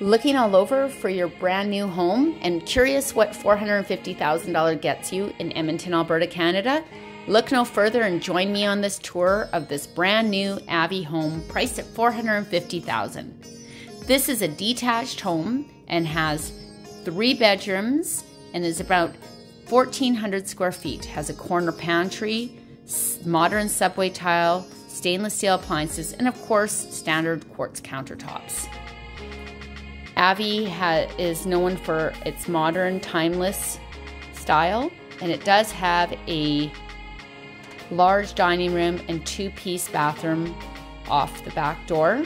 Looking all over for your brand new home and curious what $450,000 gets you in Edmonton, Alberta, Canada? Look no further and join me on this tour of this brand new AVI home priced at $450,000. This is a detached home and has 3 bedrooms and is about 1,400 square feet. Has a corner pantry, modern subway tile, stainless steel appliances, and of course, standard quartz countertops. AVI is known for its modern, timeless style, and it does have a large dining room and 2-piece bathroom off the back door.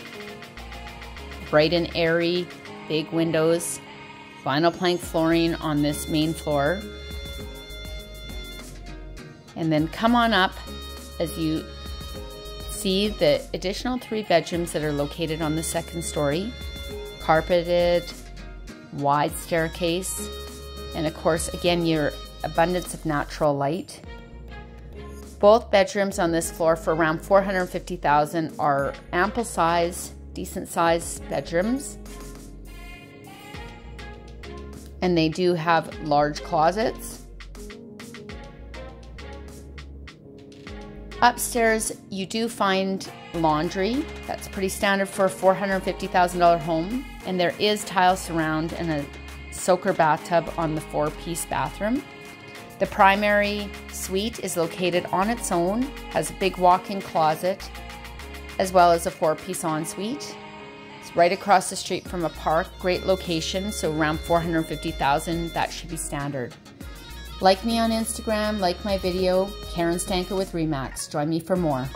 Bright and airy, big windows, vinyl plank flooring on this main floor. And then come on up as you see the additional 3 bedrooms that are located on the 2nd story. Carpeted, wide staircase, and of course, again, your abundance of natural light. Both bedrooms on this floor for around $450,000 are ample size, decent size bedrooms. And they do have large closets. Upstairs, you do find laundry. That's pretty standard for a $450,000 home. And there is tile surround and a soaker bathtub on the 4-piece bathroom. The primary suite is located on its own, has a big walk-in closet, as well as a 4-piece ensuite. It's right across the street from a park, great location, so around $450,000, that should be standard. Like me on Instagram, like my video, Karen Stanker with RE/MAX. Join me for more.